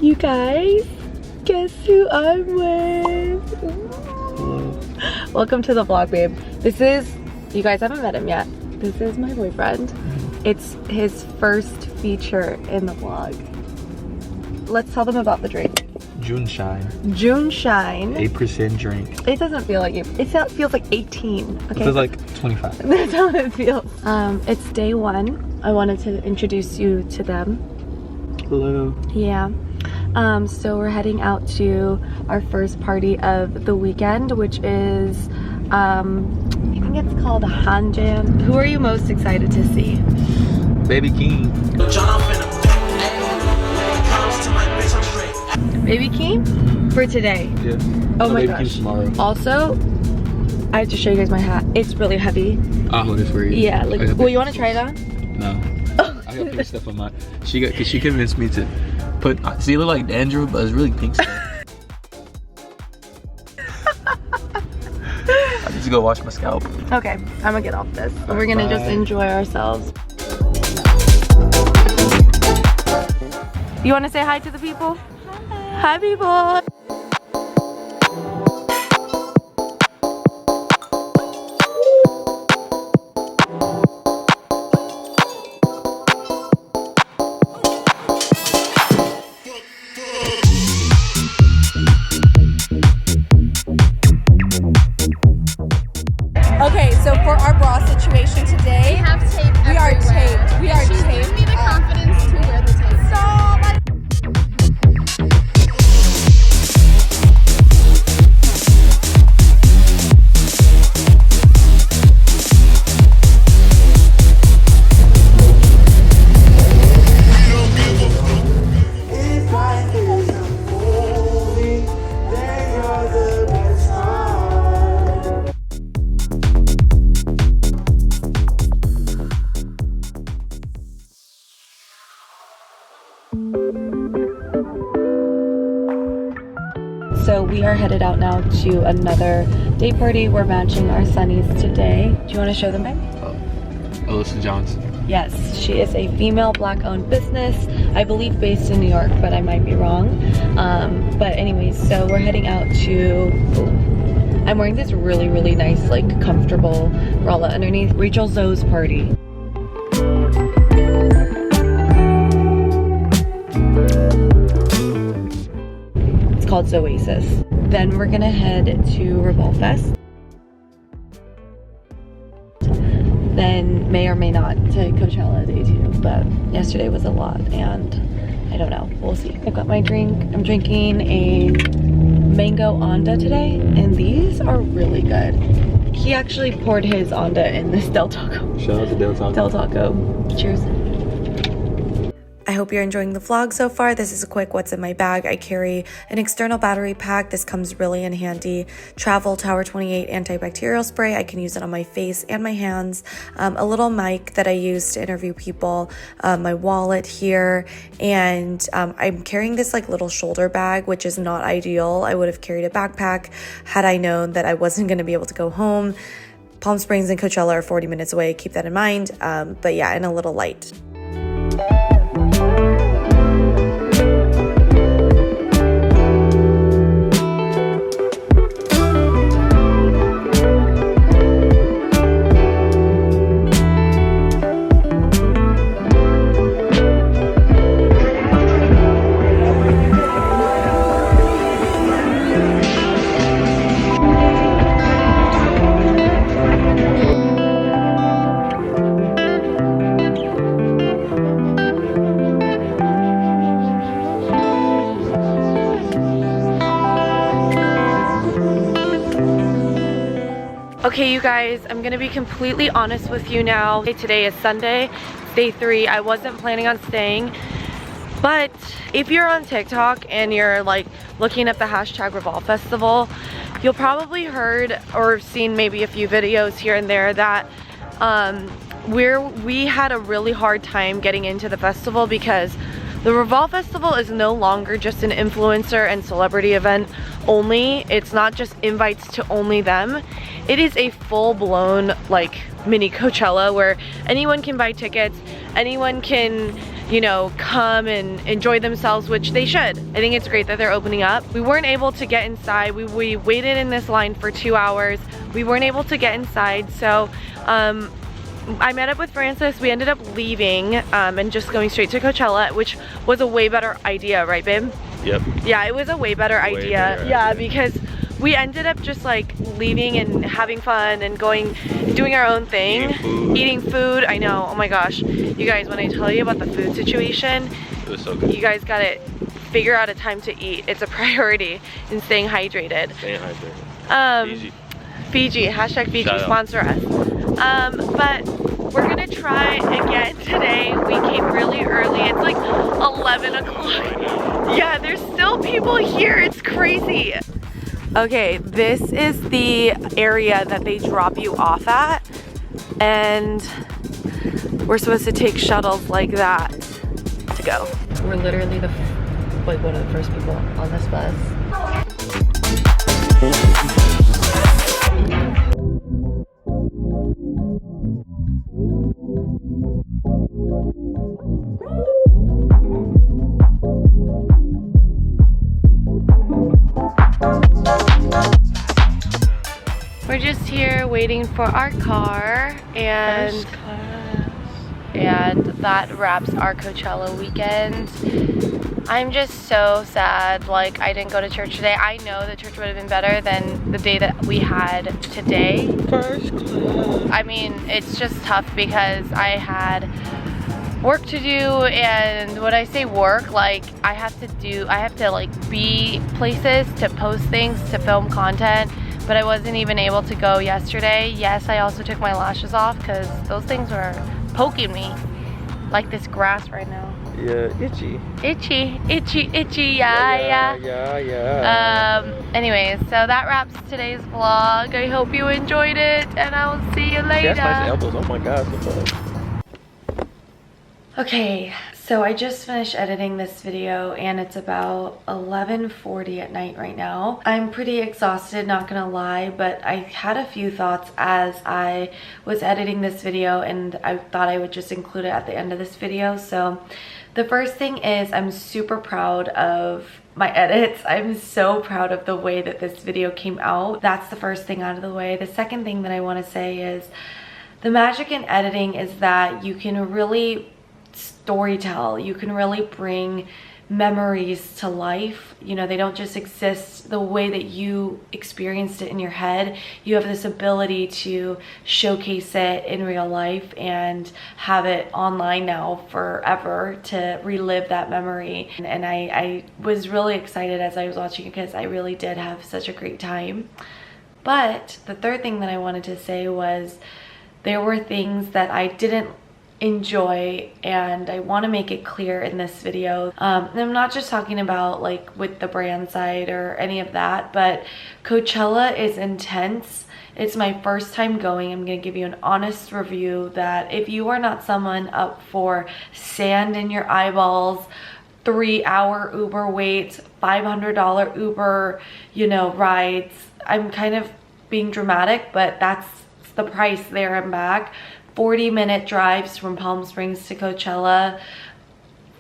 You guys, guess who I'm with? Hello. Welcome to the vlog, babe. This is, you guys haven't met him yet. This is my boyfriend. It's his first feature in the vlog. Let's tell them about the drink. June Shine. June Shine. 8% drink. It doesn't feel like it. It feels like 18. Okay. It feels like 25. That's how it feels. It's day one. I wanted to introduce you to them. Hello. Yeah. So we're heading out to our first party of the weekend, which is, I think it's called Hanjam. Who are you most excited to see? Baby King. Baby King? For today? Yeah. Oh my Baby gosh. King tomorrow. Also, I have to show you guys my hat. It's really heavy. I'll hold it for you. Yeah, like, well, you want to try it on? No. I got pink stuff on my. She convinced me to put. See, it look like dandruff, but it's really pink stuff. I need to go wash my scalp. Okay, I'm gonna get off this. And we're gonna just enjoy ourselves. You want to say hi to the people? Hi, people. Okay, so for our bra situation today, We have tape we are everywhere. taped. We are She's taped. giving me the confidence to wear the tape. So we are headed out now to another day party. We're matching our sunnies today. Do you want to show them, babe? Elisa Johnson. Yes, she is a female black-owned business, I believe based in New York, but I might be wrong. But anyways, so we're heading out to, I'm wearing this really, really nice, like, comfortable bralette underneath, Rachel Zoe's party. It's called Zoasis. Then we're gonna head to Revolve Fest. Then may or may not to Coachella day 2, but yesterday was a lot and I don't know, we'll see. I've got my drink. I'm drinking a mango onda today and these are really good. He actually poured his onda in this Del Taco. Shout out to Del Taco. Del Taco. Cheers. I hope you're enjoying the vlog so far. This is a quick what's in my bag. I carry an external battery pack. This comes really in handy. Travel Tower 28 antibacterial spray. I can use it on my face and my hands. A little mic that I use to interview people. My wallet here. And I'm carrying this like little shoulder bag, which is not ideal. I would have carried a backpack had I known that I wasn't going to be able to go home. Palm Springs and Coachella are 40 minutes away. Keep that in mind. But yeah, and a little light. guys, I'm gonna be completely honest with you now. Today is Sunday, day 3. I wasn't planning on staying, but if you're on TikTok and you're like looking at the hashtag Revolve Festival, you'll probably heard or seen maybe a few videos here and there that we had a really hard time getting into the festival because the Revolve Festival is no longer just an influencer and celebrity event only. It's not just invites to only them. It is a full-blown like mini Coachella where anyone can buy tickets, anyone can, you know, come and enjoy themselves, which they should. I think it's great that they're opening up. We weren't able to get inside. We waited in this line for 2 hours. We weren't able to get inside, so I met up with Francis. We ended up leaving and just going straight to Coachella, which was a way better idea, right, babe? Yep. Yeah, it was a way better idea. Yeah, because we ended up just like leaving and having fun and doing our own thing. Eating food. I know. Oh my gosh. You guys, when I tell you about the food situation, it was so good. You guys gotta figure out a time to eat. It's a priority in staying hydrated. Staying hydrated. Fiji. Hashtag Fiji. Sponsor us. But we're gonna try again today. We came really early. It's like 11 o'clock. Yeah, there's still people here. It's crazy. Okay, this is the area that they drop you off at, and we're supposed to take shuttles like that to go. We're literally one of the first people on this bus. We're just here waiting for our car, and that wraps our Coachella weekend. I'm just so sad, like I didn't go to church today. I know the church would have been better than the day that we had today. First class. I mean, it's just tough because I had work to do, and when I say work, like I have to like be places to post things, to film content, but I wasn't even able to go yesterday. Yes, I also took my lashes off because those things were poking me like this grass right now. Yeah, itchy. Itchy, itchy, itchy, yeah. Anyways, so that wraps today's vlog. I hope you enjoyed it, and I will see you later. That's nice elbows. Oh my god, so fun. Okay, so I just finished editing this video and it's about 11:40 at night right now. I'm pretty exhausted, not gonna lie, but I had a few thoughts as I was editing this video, and I thought I would just include it at the end of this video. So the first thing is I'm super proud of my edits. I'm so proud of the way that this video came out. That's the first thing out of the way. The second thing that I want to say is the magic in editing is that you can really storytell. You can really bring memories to life. You know, they don't just exist the way that you experienced it in your head. You have this ability to showcase it in real life and have it online now forever to relive that memory. And I was really excited as I was watching it because I really did have such a great time. But the third thing that I wanted to say was there were things that I didn't enjoy, and I want to make it clear in this video. And I'm not just talking about like with the brand side or any of that, but Coachella is intense. It's my first time going. I'm going to give you an honest review that if you are not someone up for sand in your eyeballs, 3-hour Uber waits, $500 Uber, you know, rides, I'm kind of being dramatic, but that's the price there and back. 40-minute drives from Palm Springs to Coachella,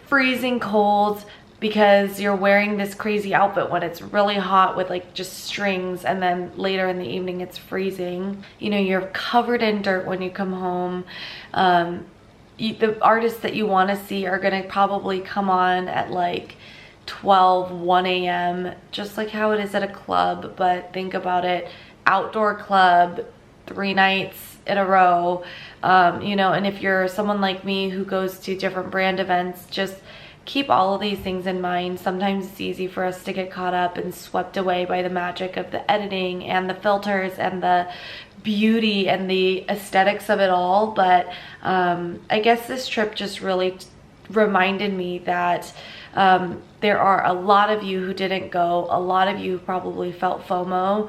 freezing cold because you're wearing this crazy outfit when it's really hot with like just strings, and then later in the evening it's freezing. You know, you're covered in dirt when you come home. The artists that you want to see are gonna probably come on at like 12, 1 a.m. just like how it is at a club, but think about it, outdoor club, 3 nights in a row. You know, and if you're someone like me who goes to different brand events, just keep all of these things in mind. Sometimes it's easy for us to get caught up and swept away by the magic of the editing and the filters and the beauty and the aesthetics of it all, but I guess this trip just really reminded me that there are a lot of you who didn't go, a lot of you probably felt FOMO,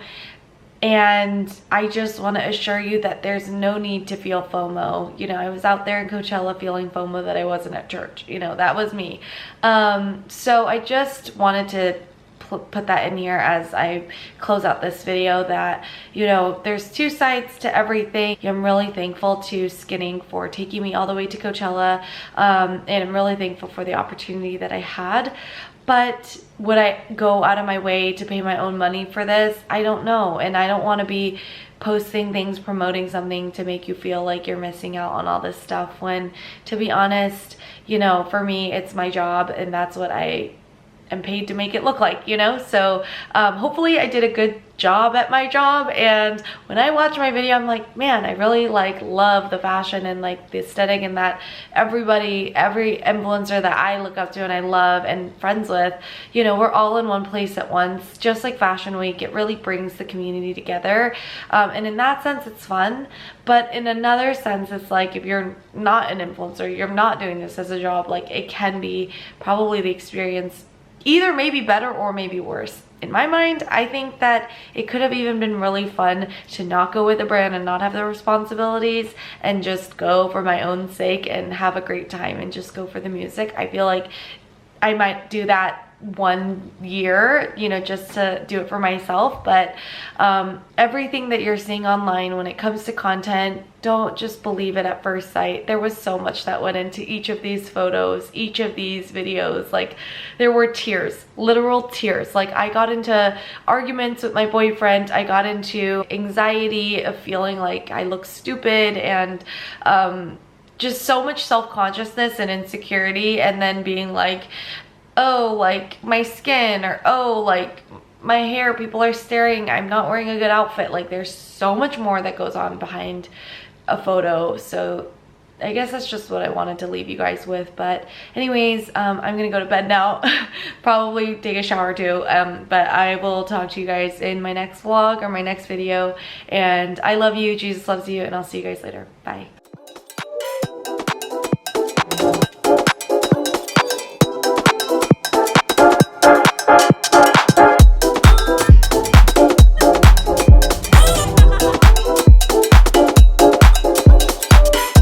and I just want to assure you that there's no need to feel FOMO. You know, I was out there in Coachella feeling FOMO that I wasn't at church. You know, that was me. So I just wanted to put that in here as I close out this video, that, you know, there's two sides to everything. I'm really thankful to Skinning for taking me all the way to Coachella, and I'm really thankful for the opportunity that I had. But would I go out of my way to pay my own money for this? I don't know, and I don't want to be posting things, promoting something to make you feel like you're missing out on all this stuff, when, to be honest, you know, for me, it's my job, and that's what I am paid to make it look like, you know. So hopefully I did a good job at my job, and when I watch my video, I'm like, man, I really like love the fashion and like the aesthetic, and that every influencer that I look up to and I love and friends with, you know, we're all in one place at once. Just like Fashion Week, it really brings the community together, and in that sense it's fun. But in another sense, it's like, if you're not an influencer, you're not doing this as a job, like, it can be probably the experience either maybe better or maybe worse. In my mind, I think that it could have even been really fun to not go with a brand and not have the responsibilities, and just go for my own sake and have a great time and just go for the music. I feel like I might do that one year, you know, just to do it for myself. But everything that you're seeing online when it comes to content, don't just believe it at first sight. There was so much that went into each of these photos, each of these videos. Like, there were tears, literal tears. Like, I got into arguments with my boyfriend, I got into anxiety of feeling like I look stupid, and just so much self-consciousness and insecurity, and then being like, oh, like my skin, or oh, like my hair, people are staring, I'm not wearing a good outfit. Like, there's so much more that goes on behind a photo. So I guess that's just what I wanted to leave you guys with. But anyways, I'm gonna go to bed now. Probably take a shower too, but I will talk to you guys in my next vlog or my next video. And I love you, Jesus loves you, and I'll see you guys later. Bye.